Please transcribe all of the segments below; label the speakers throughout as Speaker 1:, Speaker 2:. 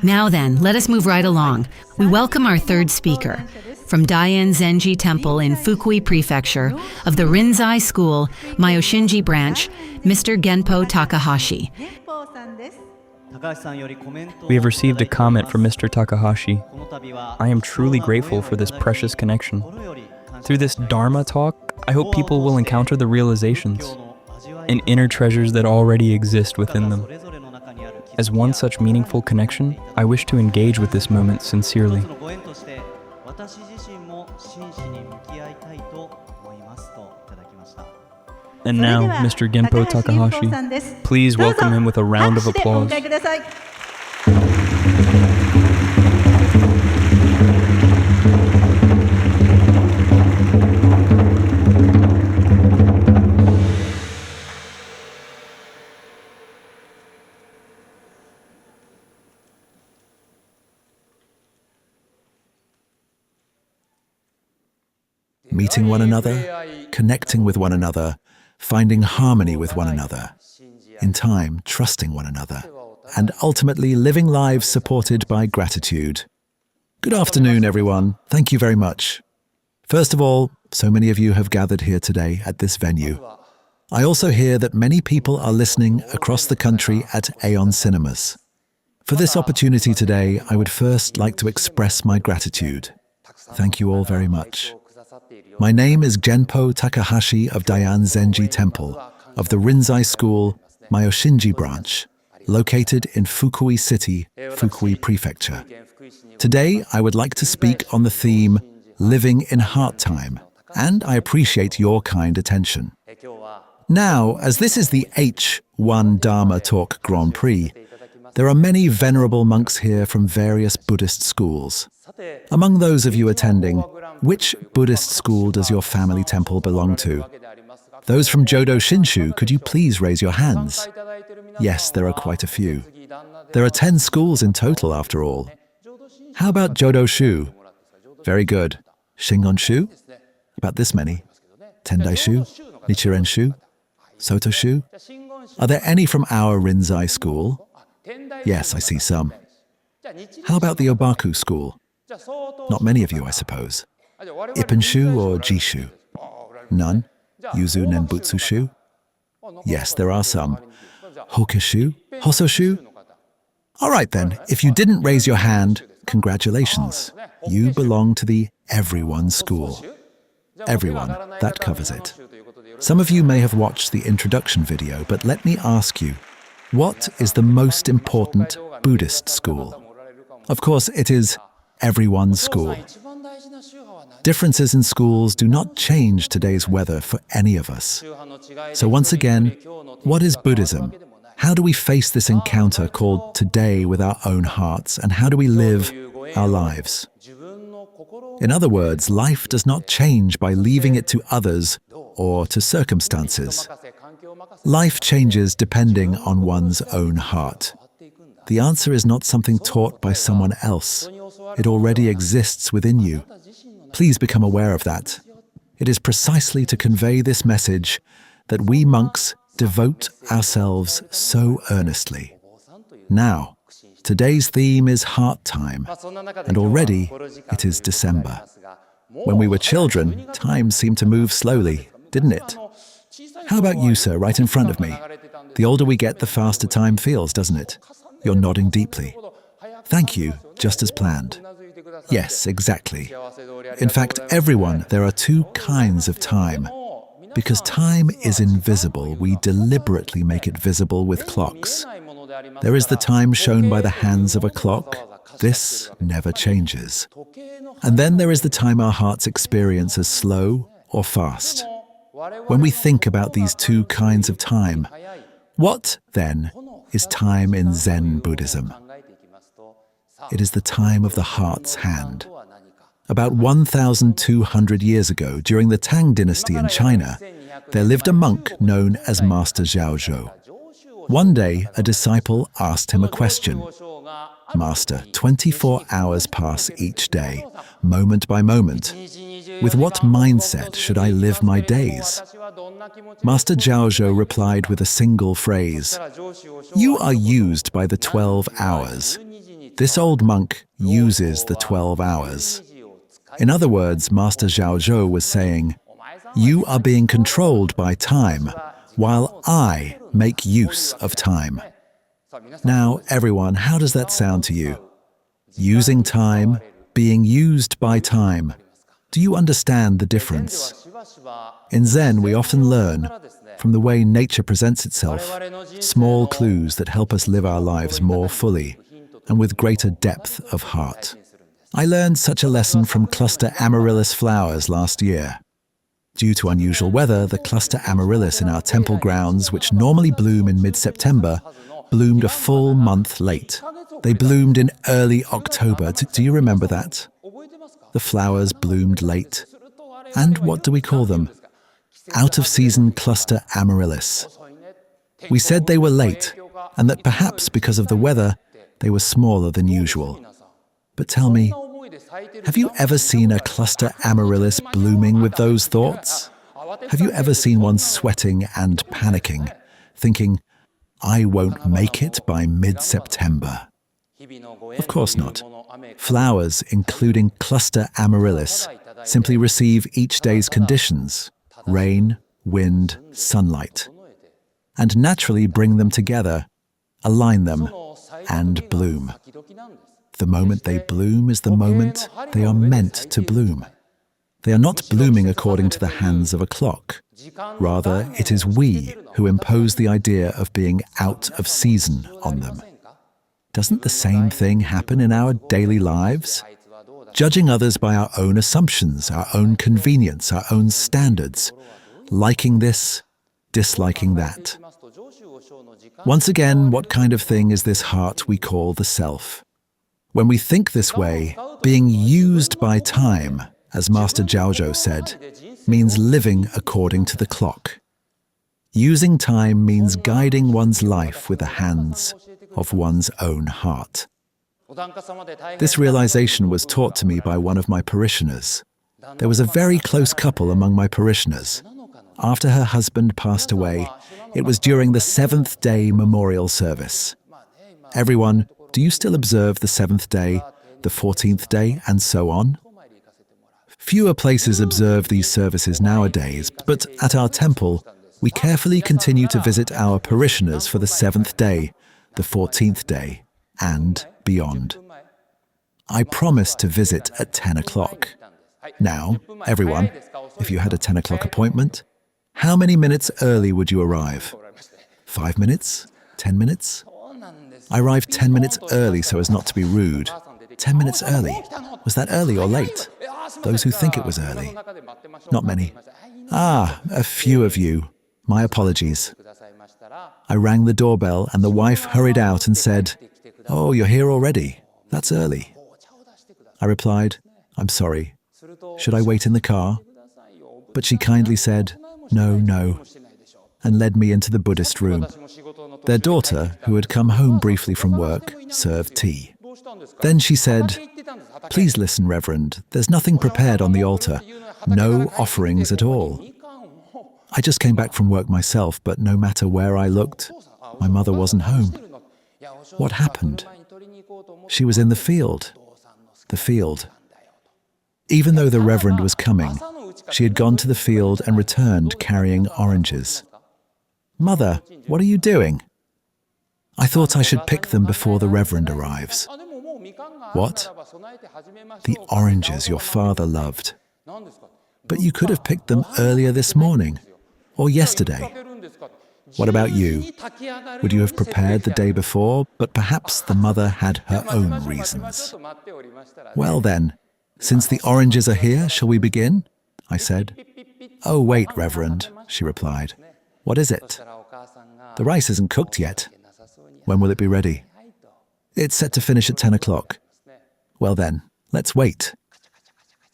Speaker 1: Now then, let us move right along. We welcome our third speaker, from Daien Zenji Temple in Fukui Prefecture of the Rinzai School, Myoshinji Branch, Mr. Genpo Takahashi.
Speaker 2: We have received a comment from Mr. Takahashi. I am truly grateful for this precious connection. Through this Dharma talk, I hope people will encounter the realizations and inner treasures that already exist within them. As one such meaningful connection, I wish to engage with this moment sincerely. And now, Mr. Genpo Takahashi, please welcome him with a round of applause.
Speaker 3: Meeting one another, connecting with one another, finding harmony with one another, in time trusting one another, and ultimately living lives supported by gratitude. Good afternoon, everyone. Thank you very much. First of all, so many of you have gathered here today at this venue. I also hear that many people are listening across the country at AEON Cinemas. For this opportunity today, I would first like to express my gratitude. Thank you all very much. My name is Genpo Takahashi of Daien Zenji Temple of the Rinzai School, Myoshinji Branch, located in Fukui City, Fukui Prefecture. Today, I would like to speak on the theme, Living in Heart Time, and I appreciate your kind attention. Now, as this is the H1 Dharma Talk Grand Prix, there are many venerable monks here from various Buddhist schools. Among those of you attending, which Buddhist school does your family temple belong to? Those from Jodo Shinshu, could you please raise your hands? Yes, there are quite a few. There are 10 schools in total, after all. How about Jodo Shu? Very good. Shingon Shu? About this many. Tendai Shu? Nichiren Shu? Soto Shu? Are there any from our Rinzai school? Yes, I see some. How about the Obaku school? Not many of you, I suppose. Ippen Shu or Jishu? None? Yuzu Nenbutsu Shu? Yes, there are some. Hoka Shu? Hoso Shu? All right then, if you didn't raise your hand, congratulations. You belong to the Everyone School. Everyone, that covers it. Some of you may have watched the introduction video, but let me ask you, what is the most important Buddhist school? Of course, it is Everyone School. Differences in schools do not change today's weather for any of us. So once again, what is Buddhism? How do we face this encounter called today with our own hearts, and how do we live our lives? In other words, life does not change by leaving it to others or to circumstances. Life changes depending on one's own heart. The answer is not something taught by someone else. It already exists within you. Please become aware of that. It is precisely to convey this message that we monks devote ourselves so earnestly. Now, today's theme is heart time, and already it is December. When we were children, time seemed to move slowly, didn't it? How about you, sir, right in front of me? The older we get, the faster time feels, doesn't it? You're nodding deeply. Thank you, just as planned. Yes, exactly. In fact, everyone, there are two kinds of time. Because time is invisible, we deliberately make it visible with clocks. There is the time shown by the hands of a clock. This never changes. And then there is the time our hearts experience as slow or fast. When we think about these two kinds of time, what, then, is time in Zen Buddhism? It is the time of the heart's hand. About 1,200 years ago, during the Tang dynasty in China, there lived a monk known as Master Zhaozhou. One day, a disciple asked him a question. Master, 24 hours pass each day, moment by moment. With what mindset should I live my days? Master Zhaozhou replied with a single phrase, "You are used by the 12 hours. This old monk uses the 12 hours. In other words, Master Zhaozhou was saying, you are being controlled by time, while I make use of time. Now, everyone, how does that sound to you? Using time, being used by time. Do you understand the difference? In Zen, we often learn, from the way nature presents itself, small clues that help us live our lives more fully and with greater depth of heart. I learned such a lesson from cluster amaryllis flowers last year. Due to unusual weather, the cluster amaryllis in our temple grounds, which normally bloom in mid-September, bloomed a full month late. They bloomed in early October. Do you remember that? The flowers bloomed late. And what do we call them? Out-of-season cluster amaryllis. We said they were late, and that perhaps because of the weather, they were smaller than usual. But tell me, have you ever seen a cluster amaryllis blooming with those thoughts? Have you ever seen one sweating and panicking, thinking, I won't make it by mid-September? Of course not. Flowers, including cluster amaryllis, simply receive each day's conditions, rain, wind, sunlight, and naturally bring them together, align them, and bloom. The moment they bloom is the moment they are meant to bloom. They are not blooming according to the hands of a clock. Rather, it is we who impose the idea of being out of season on them. Doesn't the same thing happen in our daily lives? Judging others by our own assumptions, our own convenience, our own standards, liking this, disliking that. Once again, what kind of thing is this heart we call the self? When we think this way, being used by time, as Master Zhaozhou said, means living according to the clock. Using time means guiding one's life with the hands of one's own heart. This realization was taught to me by one of my parishioners. There was a very close couple among my parishioners. After her husband passed away, it was during the 7th day memorial service. Everyone, do you still observe the 7th day, the 14th day, and so on? Fewer places observe these services nowadays, but at our temple, we carefully continue to visit our parishioners for the 7th day, the 14th day, and beyond. I promised to visit at 10 o'clock. Now, everyone, if you had a 10 o'clock appointment, how many minutes early would you arrive? 5 minutes? 10 minutes? I arrived 10 minutes early so as not to be rude. 10 minutes early. Was that early or late? Those who think it was early. Not many. A few of you. My apologies. I rang the doorbell and the wife hurried out and said, "Oh, you're here already. That's early." I replied, "I'm sorry. Should I wait in the car?" But she kindly said, No, and led me into the Buddhist room. Their daughter, who had come home briefly from work, served tea. Then she said, "Please listen, Reverend, there's nothing prepared on the altar. No offerings at all." I just came back from work myself, but no matter where I looked, my mother wasn't home. What happened? She was in the field. The field. Even though the Reverend was coming, she had gone to the field and returned carrying oranges. "Mother, what are you doing?" "I thought I should pick them before the Reverend arrives." "What?" "The oranges your father loved." "But you could have picked them earlier this morning, or yesterday." "What about you? Would you have prepared the day before, but perhaps the mother had her own reasons?" "Well then, since the oranges are here, shall we begin?" I said. "Oh, wait, Reverend," she replied. "What is it?" "The rice isn't cooked yet." "When will it be ready?" "It's set to finish at 10 o'clock. "Well then, let's wait."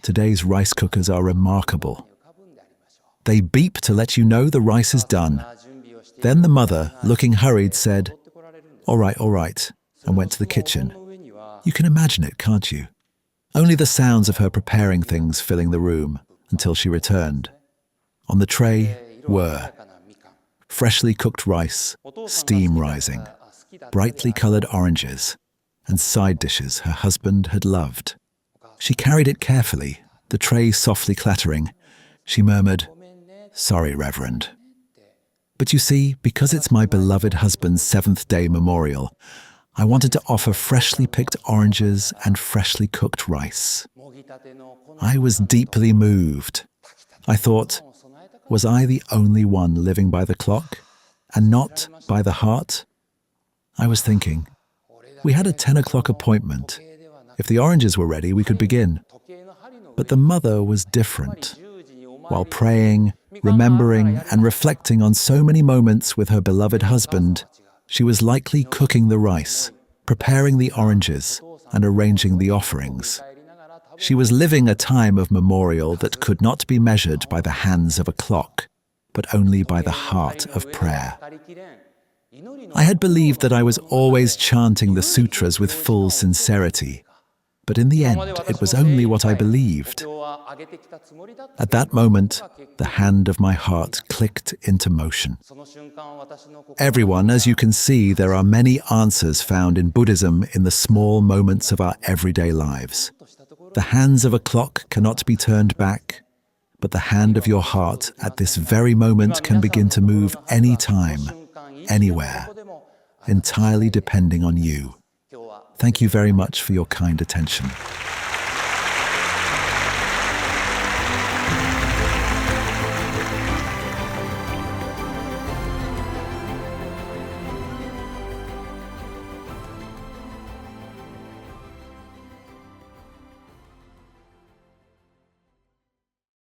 Speaker 3: Today's rice cookers are remarkable. They beep to let you know the rice is done. Then the mother, looking hurried, said, all right, and went to the kitchen. You can imagine it, can't you? Only the sounds of her preparing things filling the room until she returned. On the tray were freshly cooked rice, steam rising, brightly colored oranges, and side dishes her husband had loved. She carried it carefully, the tray softly clattering. She murmured, "Sorry, Reverend. But you see, because it's my beloved husband's seventh-day memorial, I wanted to offer freshly picked oranges and freshly cooked rice." I was deeply moved. I thought, was I the only one living by the clock and not by the heart? I was thinking, we had a 10 o'clock appointment. If the oranges were ready, we could begin. But the mother was different. While praying, remembering, and reflecting on so many moments with her beloved husband, she was likely cooking the rice, preparing the oranges, and arranging the offerings. She was living a time of memorial that could not be measured by the hands of a clock, but only by the heart of prayer. I had believed that I was always chanting the sutras with full sincerity, but in the end, it was only what I believed. At that moment, the hand of my heart clicked into motion. Everyone, as you can see, there are many answers found in Buddhism in the small moments of our everyday lives. The hands of a clock cannot be turned back, but the hand of your heart at this very moment can begin to move any time, anywhere, entirely depending on you. Thank you very much for your kind attention.